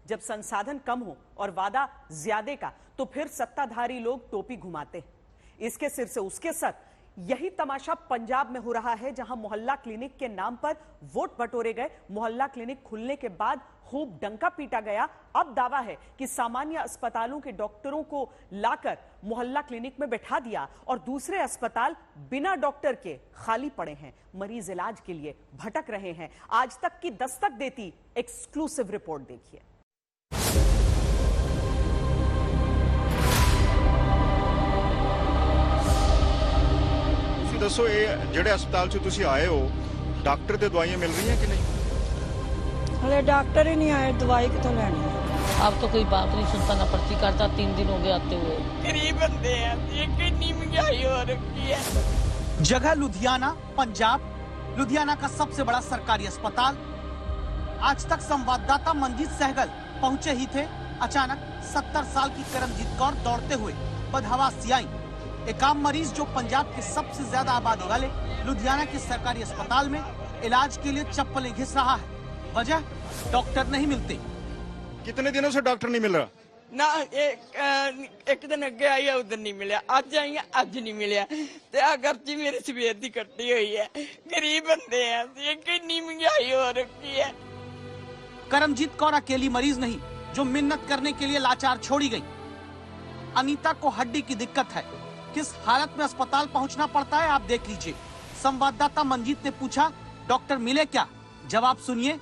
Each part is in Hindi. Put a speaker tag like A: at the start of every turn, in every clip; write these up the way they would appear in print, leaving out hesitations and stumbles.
A: जब संसाधन कम हो और वादा ज्यादा का, तो फिर सत्ताधारी लोग टोपी घुमाते हैं। इसके सिर से उसके सर। यही तमाशा पंजाब में हो रहा है, जहां मोहल्ला क्लिनिक के नाम पर वोट बटोरे गए। मोहल्ला क्लिनिक खुलने के बाद खूब डंका पीटा गया। अब दावा है कि सामान्य अस्पतालों के डॉक्टरों को लाकर मोहल्ला क्लिनिक में बैठा दिया और दूसरे अस्पताल बिना डॉक्टर के खाली पड़े हैं। मरीज इलाज के लिए भटक रहे हैं। आज तक की दस्तक देती एक्सक्लूसिव रिपोर्ट देखिए।
B: दसो, ये जेड़े अस्पताल से तुसी आए हो, डॉक्टर ते दवाइयां मिल रही हैं कि नहीं?
C: अरे डॉक्टर ही नहीं आए, दवाई कितों लेनी है?
D: अब तो कोई बात नहीं सुनता, ना पर्ची करता। 3 दिन हो गए आते हुए।
E: गरीब बंदे हैं, ये कितनी महंगाई हो रखी है।
F: जगह लुधियाना, पंजाब। लुधियाना का सबसे बड़ा सरकारी अस्पताल। आज तक संवाददाता मंजीत सहगल पहुंचे ही थे, अचानक 70 साल की करमजीत कौर दौड़ते हुए बदहवासी आई। एक आम मरीज जो पंजाब के सबसे ज्यादा आबादी वाले लुधियाना के सरकारी अस्पताल में इलाज के लिए चप्पलें घिस रहा है। वजह, डॉक्टर नहीं मिलते।
B: कितने दिनों से डॉक्टर नहीं मिल रहा?
E: ना एक दिन अगे आई है, उधर नहीं मिला। आज आई है, आज नहीं मिला। ते आ गर्ची मेरी सवेर दी कट्टी हुई है। गरीब बंदे हैं, ये कितनी महंगाई हो रखी है।
F: करमजीत कौर अकेली मरीज नहीं जो मिन्नत करने के लिए लाचार छोड़ी गई। अनीता को हड्डी की दिक्कत है। किस हालत में अस्पताल पहुंचना पड़ता है आप देख लीजिए। संवाददाता मंजीत ने पूछा, डॉक्टर मिले क्या? जवाब सुनिए।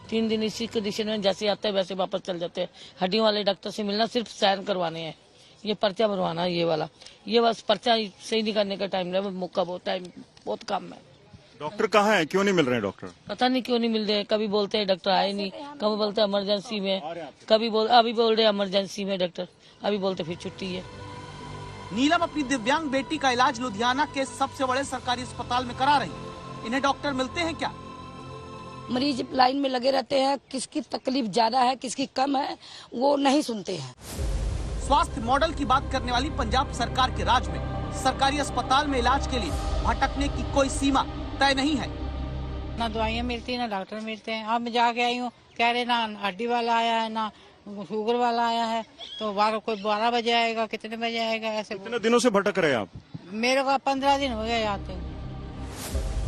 D: 3 दिन इसी कंडीशन में जैसे आते हैं वैसे वापस चल जाते हैं। हड्डियों वाले डॉक्टर से मिलना, सिर्फ साइन करवाने हैं, ये पर्चा भरवाना है, ये वाला। ये बस पर्चा सही नहीं करने का टाइम है, मौका बहुत कम है।
B: डॉक्टर कहाँ है? क्यों नहीं मिल रहे हैं डॉक्टर?
D: पता नहीं क्यों नहीं मिल रहे। कभी बोलते हैं डॉक्टर आए नहीं, कभी बोलते इमरजेंसी में, अभी बोल रहे इमरजेंसी में डॉक्टर, अभी बोलते फिर छुट्टी है।
F: नीलम अपनी दिव्यांग बेटी का इलाज लुधियाना के सबसे बड़े सरकारी अस्पताल में करा रही। इन्हें डॉक्टर मिलते हैं क्या?
C: मरीज लाइन में लगे रहते हैं, किसकी तकलीफ ज्यादा है किसकी कम है वो नहीं सुनते हैं।
F: स्वास्थ्य मॉडल की बात करने वाली पंजाब सरकार के राज में सरकारी अस्पताल में इलाज के लिए भटकने की कोई सीमा तय नहीं है।
G: ना दवाइयाँ मिलती ना डॉक्टर मिलते हैं। अब मैं जाके आई हूँ, कह रहे ना हड्डी वाला आया है ना शुगर वाला आया है, तो कोई 12 बजे आएगा, कितने बजे आएगा, ऐसे।
B: कितने दिनों से भटक रहे हैं आप?
G: मेरे को 15 दिन हो गए आते।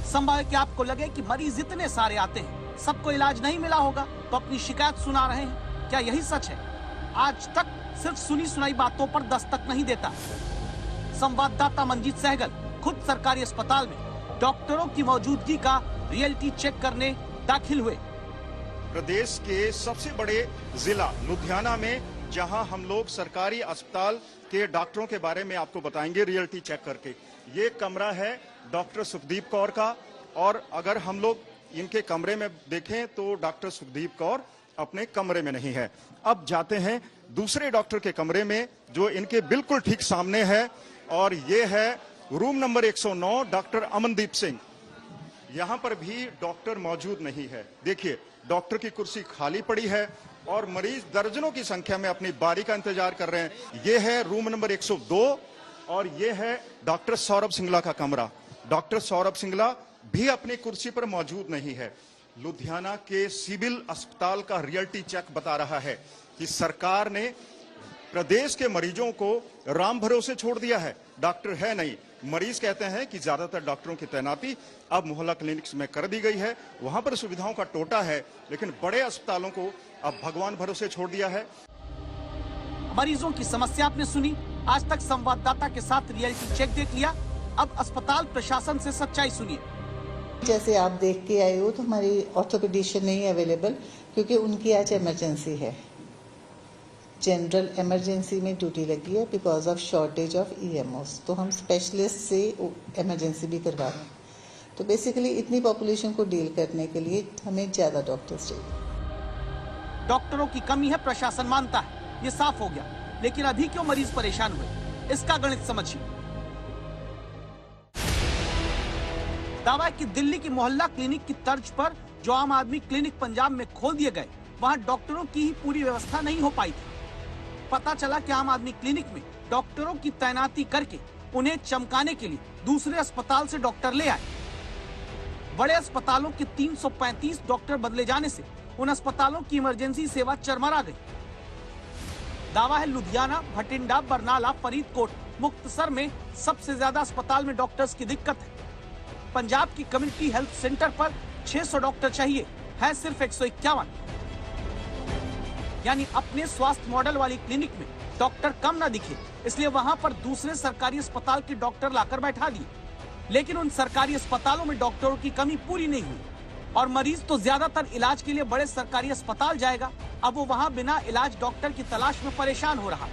F: संभव है कि आपको लगे कि मरीज इतने सारे आते हैं, सबको इलाज नहीं मिला होगा तो अपनी शिकायत सुना रहे हैं। क्या यही सच है? आज तक सिर्फ सुनी सुनाई बातों पर दस्तक नहीं देता। संवाददाता मंजीत सहगल खुद सरकारी अस्पताल में डॉक्टरों की मौजूदगी का रियलिटी चेक करने दाखिल हुए।
B: प्रदेश के सबसे बड़े जिला लुधियाना में, जहां हम लोग सरकारी अस्पताल के डॉक्टरों के बारे में आपको बताएंगे रियलिटी चेक करके। ये कमरा है डॉक्टर सुखदीप कौर का, और अगर हम लोग इनके कमरे में देखें तो डॉक्टर सुखदीप कौर अपने कमरे में नहीं है। अब जाते हैं दूसरे डॉक्टर के कमरे में, जो इनके बिल्कुल ठीक सामने है, और ये है room number 109, doctor Amandeep Singh. यहां पर भी डॉक्टर मौजूद नहीं है। देखिए, डॉक्टर की कुर्सी खाली पड़ी है और मरीज दर्जनों की संख्या में अपनी बारी का इंतजार कर रहे हैं। ये है रूम नंबर 102 और ये है डॉक्टर सौरभ सिंगला का कमरा। डॉक्टर सौरभ सिंगला भी अपनी कुर्सी पर मौजूद नहीं है। लुधियाना के सिविल अस्पताल का रियलिटी चेक बता रहा है कि सरकार ने प्रदेश के मरीजों को राम भरोसे छोड़ दिया है। डॉक्टर है नहीं। मरीज कहते हैं कि ज्यादातर डॉक्टरों की तैनाती अब मोहल्ला क्लिनिक्स में कर दी गई है, वहां पर सुविधाओं का टोटा है, लेकिन बड़े अस्पतालों को अब भगवान भरोसे छोड़ दिया है।
F: मरीजों की समस्या आपने सुनी। आज तक संवाददाता के साथ रियलिटी चेक देख लिया। अब अस्पताल प्रशासन से सच्चाई सुनिए।
H: जैसे आप देख के आए हो तो हमारी ऑर्थोपेडिशियन नहीं अवेलेबल, क्योंकि उनकी आज इमरजेंसी है। जनरल इमरजेंसी में ड्यूटी लगी है because of shortage of EMOs। तो हम स्पेशलिस्ट से इमरजेंसी भी करवा रहे हैं। तो बेसिकली इतनी पॉपुलेशन को डील करने के लिए हमें ज्यादा डॉक्टर्स चाहिए।
F: डॉक्टरों की कमी है, प्रशासन मानता है, ये साफ हो गया। लेकिन अभी क्यों मरीज परेशान हुए, इसका गणित समझिए। दावा है कि दिल्ली की मोहल्ला क्लिनिक की तर्ज पर जो आम आदमी क्लिनिक पंजाब में खोल दिए गए, वहाँ डॉक्टरों की ही पूरी व्यवस्था नहीं हो पाई थी। पता चला कि आम आदमी क्लिनिक में डॉक्टरों की तैनाती करके उन्हें चमकाने के लिए दूसरे अस्पताल से डॉक्टर ले आए। बड़े अस्पतालों के 335 डॉक्टर बदले जाने से उन अस्पतालों की इमरजेंसी सेवा चरमरा गई। दावा है लुधियाना, भटिंडा, बरनाला, फरीदकोट, मुक्तसर में सबसे ज्यादा अस्पताल में डॉक्टर्स की दिक्कत है। पंजाब की कम्युनिटी हेल्थ सेंटर पर 600 डॉक्टर चाहिए, है सिर्फ 151। यानी अपने स्वास्थ्य मॉडल वाली क्लिनिक में डॉक्टर कम ना दिखे, इसलिए वहां पर दूसरे सरकारी अस्पताल के डॉक्टर लाकर बैठा दिए। लेकिन उन सरकारी अस्पतालों में डॉक्टरों की कमी पूरी नहीं हुई और मरीज तो ज्यादातर इलाज के लिए बड़े सरकारी अस्पताल जाएगा। अब वो वहां बिना इलाज डॉक्टर की तलाश में परेशान हो रहा।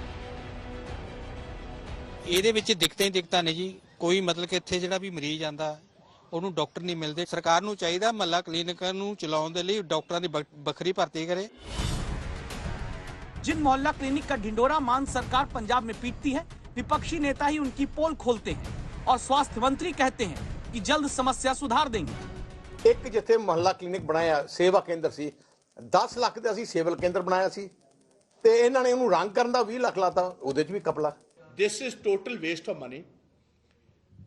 I: ਇਹਦੇ ਵਿੱਚ ਦਿੱਕਤਾਂ ਨੇ ਜੀ, ਕੋਈ ਮਤਲਬ ਕਿ ਇੱਥੇ ਜਿਹੜਾ ਵੀ ਮਰੀਜ਼ ਆਂਦਾ ਉਹਨੂੰ ਡਾਕਟਰ ਨਹੀਂ ਮਿਲਦੇ। ਸਰਕਾਰ ਨੂੰ ਚਾਹੀਦਾ ਮਹੱਲਾ ਕਲੀਨਿਕਾਂ ਨੂੰ ਚਲਾਉਣ ਦੇ ਲਈ ਡਾਕਟਰਾਂ ਦੀ ਵੱਖਰੀ ਭਰਤੀ ਕਰੇ।
F: जिन मोहल्ला क्लिनिक का ढिंडोरा मान सरकार पंजाब में पीटती है, विपक्षी नेता ही उनकी पोल खोलते हैं और स्वास्थ्य मंत्री कहते हैं कि जल्द समस्या सुधार देंगे।
J: एक जिथे मोहल्ला क्लिनिक बनाया सेवा केंद्र सी, 10 ਲੱਖ ਦਾ ਅਸੀਂ ਸਿਵਲ ਕੇਂਦਰ ਬਣਾਇਆ ਸੀ ਤੇ ਇਹਨਾਂ ਨੇ ਉਹਨੂੰ ਰੰਗ ਕਰਨ ਦਾ 20 ਲੱਖ ਲਾਤਾ, ਉਹਦੇ 'ਚ ਵੀ ਕਪਲਾ।
K: This is total waste of money.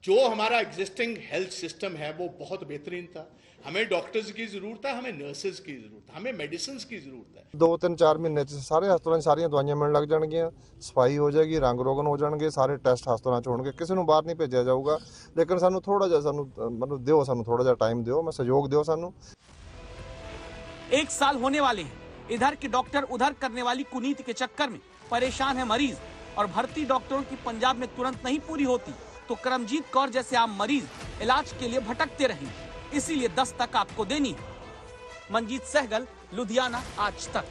K: जो हमारा एग्जिस्टिंग हेल्थ सिस्टम है वो बहुत बेहतरीन था। हमें डॉक्टर्स की जरूरत है, हमें नर्सेज की जरूरत है, हमें मेडिसिन की जरूरत है।
L: 2-3-4 ਮਹੀਨੇ ਚ ਸਾਰੇ ਹਸਪਤਾਲਾਂ 'ਚ ਸਾਰੀਆਂ ਦਵਾਈਆਂ ਮਿਲਣ ਲੱਗ ਜਾਣਗੀਆਂ, ਸਫਾਈ ਹੋ ਜਾਏਗੀ, ਰੰਗ ਰੋਗਨ ਹੋ ਜਾਣਗੇ, ਸਾਰੇ ਟੈਸਟ ਹਸਪਤਾਲਾਂ 'ਚ ਹੋਣਗੇ, ਕਿਸੇ ਨੂੰ ਬਾਹਰ ਨਹੀਂ ਭੇਜਿਆ ਜਾਊਗਾ। ਲੇਕਿਨ ਸਾਨੂੰ ਥੋੜਾ ਜਿਹਾ ਸਾਨੂੰ ਦਿਓ, ਸਾਨੂੰ ਥੋੜਾ ਜਿਹਾ ਟਾਈਮ ਦਿਓ, ਮੈਂ ਸਹਿਯੋਗ ਦਿਓ ਸਾਨੂੰ।
F: 1 साल होने वाले हैं, इधर के डॉक्टर उधर करने वाली कुनीति के चक्कर में परेशान है मरीज और भर्ती डॉक्टरों की पंजाब में तुरंत नहीं पूरी होती तो करमजीत कौर जैसे आम मरीज इलाज के लिए भटकते रहेंगे। इसीलिए 10 तक आपको देनी है। मंजीत सहगल, लुधियाना, आज तक।